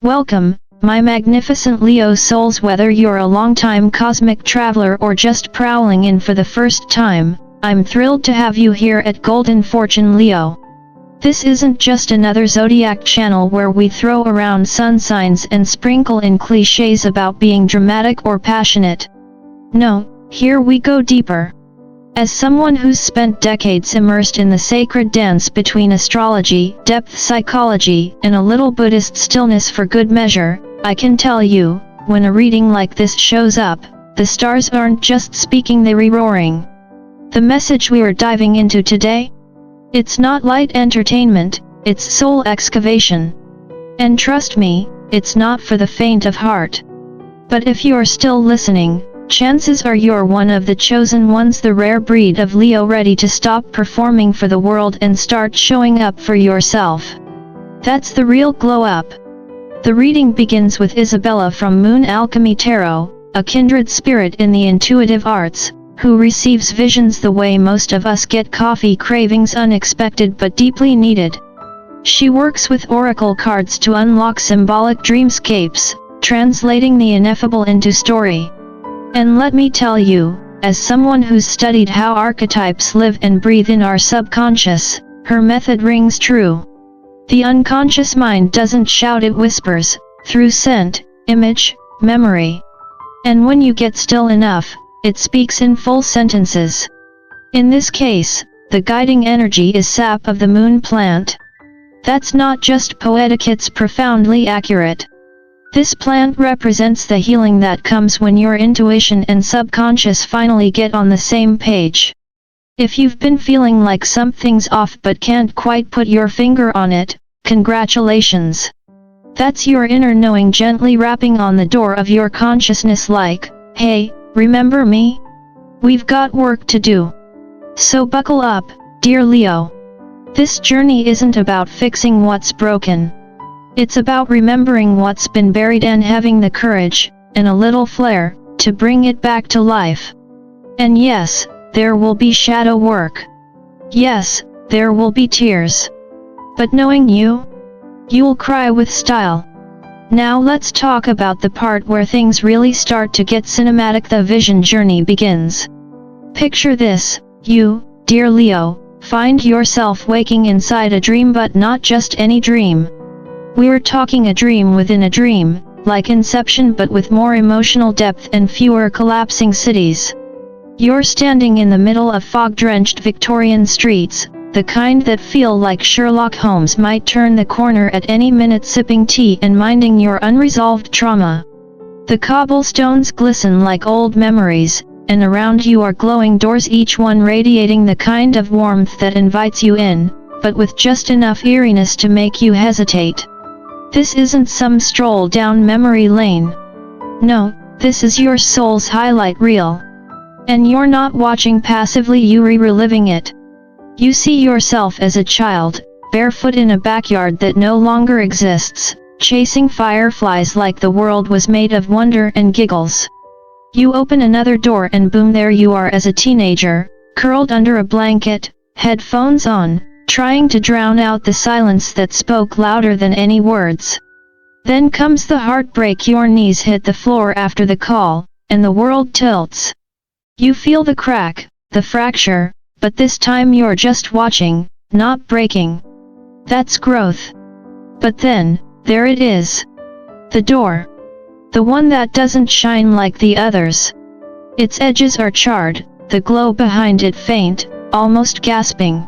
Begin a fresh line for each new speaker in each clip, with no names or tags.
Welcome, my magnificent Leo souls. Whether you're a long-time cosmic traveler or just prowling in for the first time, I'm thrilled to have you here at Golden Fortune Leo. This isn't just another Zodiac channel where we throw around sun signs and sprinkle in cliches about being dramatic or passionate. No, here we go deeper. As someone who's spent decades immersed in the sacred dance between astrology, depth psychology, and a little Buddhist stillness for good measure, I can tell you, when a reading like this shows up, the stars aren't just speaking, they're roaring. The message we are diving into today? It's not light entertainment, it's soul excavation. And trust me, it's not for the faint of heart. But if you're still listening, chances are you're one of the chosen ones, the rare breed of Leo ready to stop performing for the world and start showing up for yourself. That's the real glow up. The reading begins with Isabella from Moon Alchemy Tarot, a kindred spirit in the intuitive arts, who receives visions the way most of us get coffee cravings, unexpected but deeply needed. She works with oracle cards to unlock symbolic dreamscapes, translating the ineffable into story. And let me tell you, as someone who's studied how archetypes live and breathe in our subconscious, her method rings true. The unconscious mind doesn't shout, it whispers, through scent, image, memory. And when you get still enough, it speaks in full sentences. In this case, the guiding energy is sap of the moon plant. That's not just poetic, it's profoundly accurate. This plant represents the healing that comes when your intuition and subconscious finally get on the same page. If you've been feeling like something's off but can't quite put your finger on it, congratulations. That's your inner knowing gently rapping on the door of your consciousness like, hey, remember me? We've got work to do. So buckle up, dear Leo. This journey isn't about fixing what's broken. It's about remembering what's been buried and having the courage, and a little flair, to bring it back to life. And yes, there will be shadow work. Yes, there will be tears. But knowing you, you'll cry with style. Now let's talk about the part where things really start to get cinematic. The vision journey begins. Picture this, you, dear Leo, find yourself waking inside a dream, but not just any dream. We're talking a dream within a dream, like Inception but with more emotional depth and fewer collapsing cities. You're standing in the middle of fog-drenched Victorian streets, the kind that feel like Sherlock Holmes might turn the corner at any minute, sipping tea and minding your unresolved trauma. The cobblestones glisten like old memories, and around you are glowing doors, each one radiating the kind of warmth that invites you in, but with just enough eeriness to make you hesitate. This isn't some stroll down memory lane. No, this is your soul's highlight reel. And you're not watching passively, you're reliving it. You see yourself as a child, barefoot in a backyard that no longer exists, chasing fireflies like the world was made of wonder and giggles. You open another door and boom, there you are as a teenager, curled under a blanket, headphones on, trying to drown out the silence that spoke louder than any words. Then comes the heartbreak, your knees hit the floor after the call, and the world tilts. You feel the crack, the fracture, but this time you're just watching, not breaking. That's growth. But then, there it is. The door. The one that doesn't shine like the others. Its edges are charred, the glow behind it faint, almost gasping.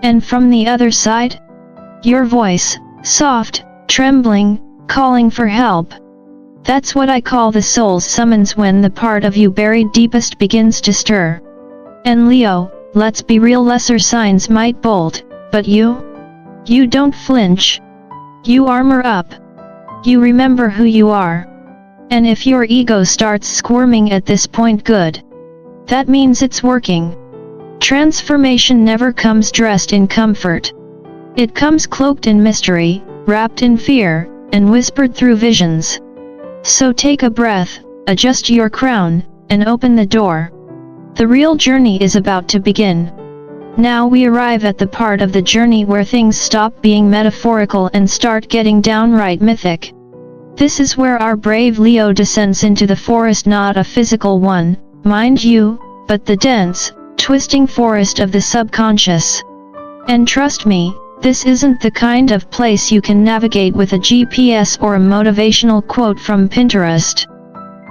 And from the other side? Your voice, soft, trembling, calling for help. That's what I call the soul's summons, when the part of you buried deepest begins to stir. And Leo, let's be real, lesser signs might bolt, but you don't flinch. You armor up. You remember who you are. And if your ego starts squirming at this point, good. That means it's working. Transformation never comes dressed in comfort. It comes cloaked in mystery, wrapped in fear, and whispered through visions. So take a breath, adjust your crown, and open the door. The real journey is about to begin. Now we arrive at the part of the journey where things stop being metaphorical and start getting downright mythic. This is where our brave Leo descends into the forest, not a physical one, mind you, but the dense, twisting forest of the subconscious. And trust me, this isn't the kind of place you can navigate with a GPS or a motivational quote from Pinterest.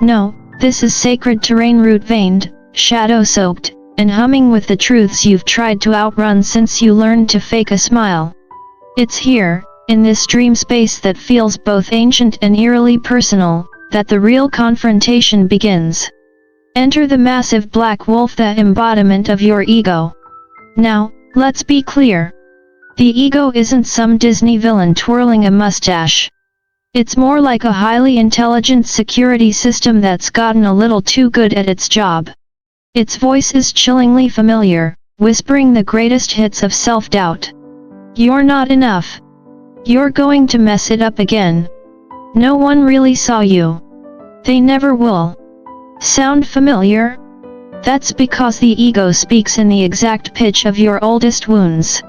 No, this is sacred terrain, root-veined, shadow-soaked, and humming with the truths you've tried to outrun since you learned to fake a smile. It's here, in this dream space that feels both ancient and eerily personal, that the real confrontation begins. Enter the massive black wolf, the embodiment of your ego. Now, let's be clear. The ego isn't some Disney villain twirling a mustache. It's more like a highly intelligent security system that's gotten a little too good at its job. Its voice is chillingly familiar, whispering the greatest hits of self-doubt. You're not enough. You're going to mess it up again. No one really saw you. They never will. Sound familiar? That's because the ego speaks in the exact pitch of your oldest wounds.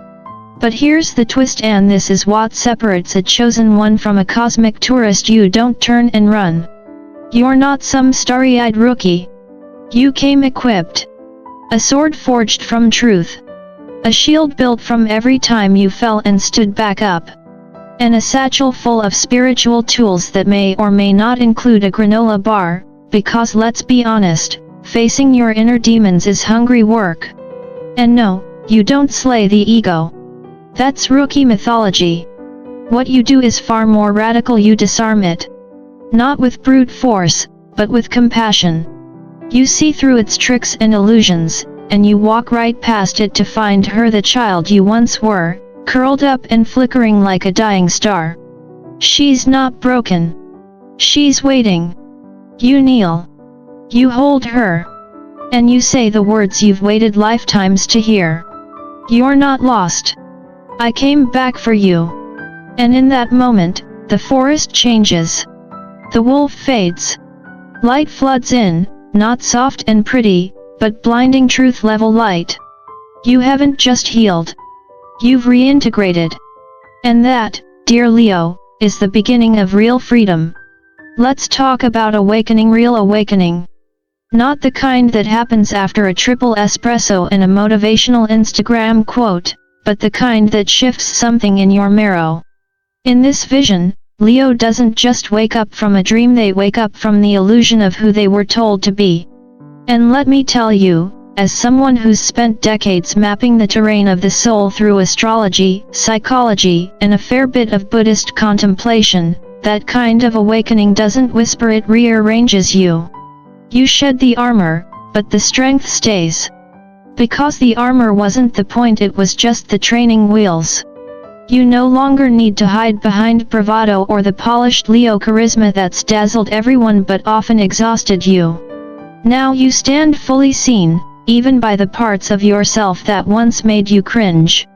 But here's the twist, and this is what separates a chosen one from a cosmic tourist. You don't turn and run. You're not some starry-eyed rookie. You came equipped. A sword forged from truth. A shield built from every time you fell and stood back up. And a satchel full of spiritual tools that may or may not include a granola bar, because let's be honest, facing your inner demons is hungry work. And no, you don't slay the ego. That's rookie mythology. What you do is far more radical. You disarm it. Not with brute force, but with compassion. You see through its tricks and illusions, and you walk right past it to find her, the child you once were, curled up and flickering like a dying star. She's not broken. She's waiting. You kneel. You hold her. And you say the words you've waited lifetimes to hear. You're not lost. I came back for you. And in that moment, the forest changes. The wolf fades. Light floods in, not soft and pretty, but blinding truth-level light. You haven't just healed. You've reintegrated. And that, dear Leo, is the beginning of real freedom. Let's talk about awakening, real awakening. Not the kind that happens after a triple espresso and a motivational Instagram quote, but the kind that shifts something in your marrow. In this vision, Leo doesn't just wake up from a dream, they wake up from the illusion of who they were told to be. And let me tell you, as someone who's spent decades mapping the terrain of the soul through astrology, psychology, and a fair bit of Buddhist contemplation, that kind of awakening doesn't whisper, it rearranges you. You shed the armor, but the strength stays. Because the armor wasn't the point, it was just the training wheels. You no longer need to hide behind bravado or the polished Leo charisma that's dazzled everyone but often exhausted you. Now you stand fully seen, even by the parts of yourself that once made you cringe.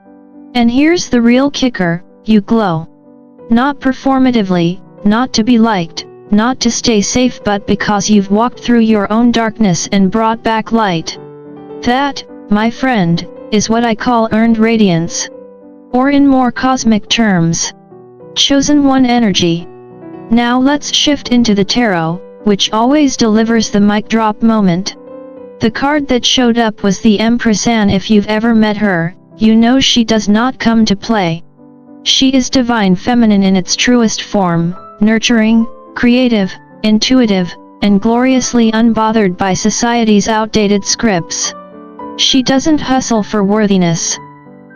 And here's the real kicker, you glow. Not performatively, not to be liked, not to stay safe, but because you've walked through your own darkness and brought back light. That, my friend, is what I call earned radiance. Or in more cosmic terms, chosen one energy. Now let's shift into the tarot, which always delivers the mic drop moment. The card that showed up was the Empress, and if you've ever met her, you know she does not come to play. She is divine feminine in its truest form, nurturing, creative, intuitive, and gloriously unbothered by society's outdated scripts. She doesn't hustle for worthiness.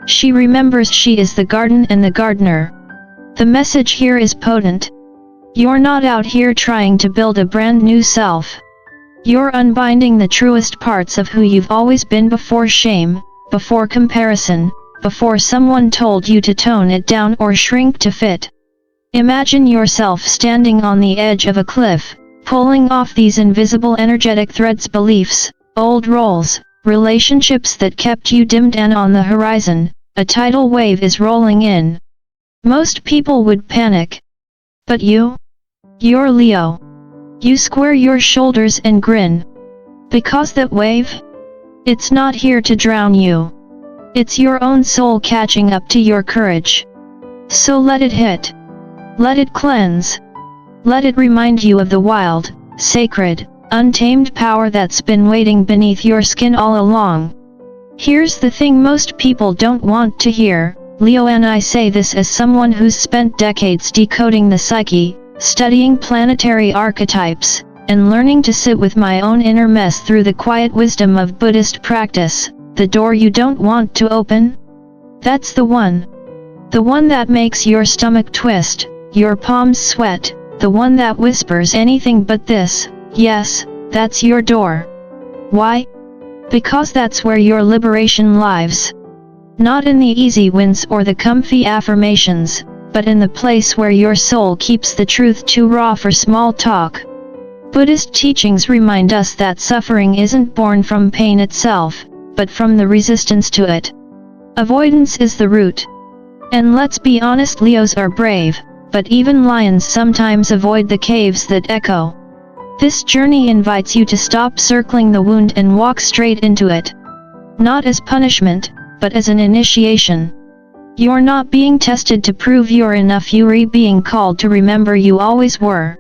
She remembers she is the garden and the gardener. The message here is potent. You're not out here trying to build a brand new self. You're unbinding the truest parts of who you've always been, before shame, before comparison, before someone told you to tone it down or shrink to fit. Imagine yourself standing on the edge of a cliff, pulling off these invisible energetic threads, beliefs, old roles, relationships that kept you dimmed, and on the horizon, a tidal wave is rolling in. Most people would panic. But you? You're Leo. You square your shoulders and grin. Because that wave? It's not here to drown you. It's your own soul catching up to your courage. So let it hit. Let it cleanse. Let it remind you of the wild, sacred, untamed power that's been waiting beneath your skin all along. Here's the thing most people don't want to hear, Leo, and I say this as someone who's spent decades decoding the psyche, studying planetary archetypes, and learning to sit with my own inner mess through the quiet wisdom of Buddhist practice. The door you don't want to open? That's the one. The one that makes your stomach twist, your palms sweat, the one that whispers anything but this. Yes, that's your door. Why? Because that's where your liberation lives. Not in the easy wins or the comfy affirmations, but in the place where your soul keeps the truth too raw for small talk. Buddhist teachings remind us that suffering isn't born from pain itself, but from the resistance to it. Avoidance is the root. And let's be honest, Leos are brave, but even lions sometimes avoid the caves that echo. This journey invites you to stop circling the wound and walk straight into it. Not as punishment, but as an initiation. You're not being tested to prove you're enough, you're being called to remember you always were.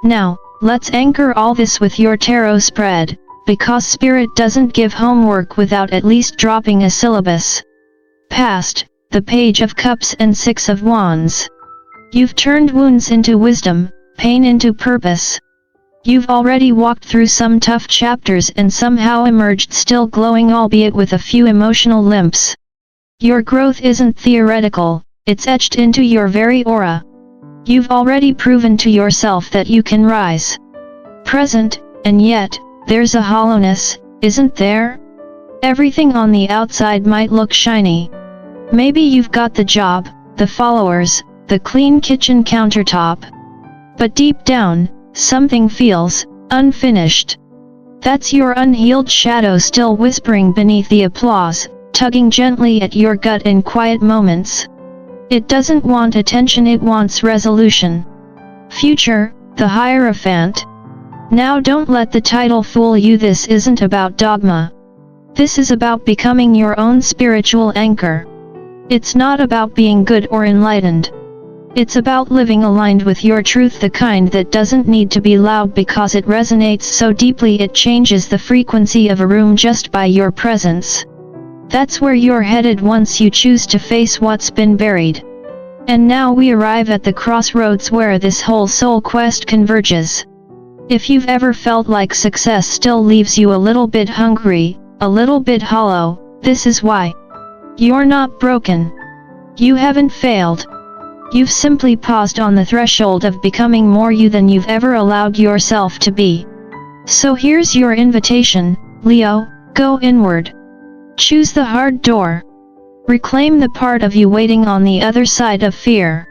Now, let's anchor all this with your tarot spread, because Spirit doesn't give homework without at least dropping a syllabus. Past, the Page of Cups and Six of Wands. You've turned wounds into wisdom, pain into purpose. You've already walked through some tough chapters and somehow emerged still glowing, albeit with a few emotional limps. Your growth isn't theoretical, it's etched into your very aura. You've already proven to yourself that you can rise. Present, and yet, there's a hollowness, isn't there? Everything on the outside might look shiny. Maybe you've got the job, the followers, the clean kitchen countertop. But deep down, something feels unfinished. That's your unhealed shadow still whispering beneath the applause, tugging gently at your gut in quiet moments. It doesn't want attention, it wants resolution. Future, the Hierophant. Now don't let the title fool you, this isn't about dogma. This is about becoming your own spiritual anchor. It's not about being good or enlightened. It's about living aligned with your truth, the kind that doesn't need to be loud because it resonates so deeply it changes the frequency of a room just by your presence. That's where you're headed once you choose to face what's been buried. And now we arrive at the crossroads where this whole soul quest converges. If you've ever felt like success still leaves you a little bit hungry, a little bit hollow, this is why. You're not broken. You haven't failed. You've simply paused on the threshold of becoming more you than you've ever allowed yourself to be. So here's your invitation, Leo, go inward. Choose the hard door. Reclaim the part of you waiting on the other side of fear.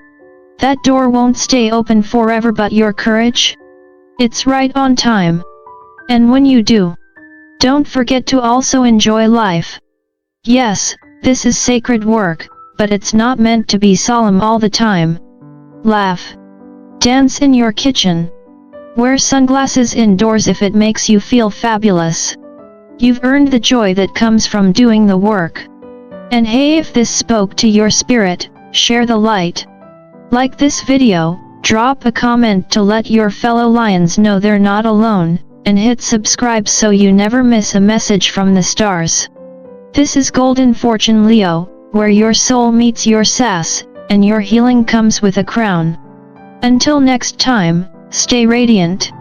That door won't stay open forever, but your courage? It's right on time. And when you do, don't forget to also enjoy life. Yes, this is sacred work, but it's not meant to be solemn all the time. Laugh. Dance in your kitchen. Wear sunglasses indoors if it makes you feel fabulous. You've earned the joy that comes from doing the work. And hey, if this spoke to your spirit, share the light. Like this video, drop a comment to let your fellow lions know they're not alone, and hit subscribe so you never miss a message from the stars. This is Golden Fortune Leo, where your soul meets your sass, and your healing comes with a crown. Until next time, stay radiant.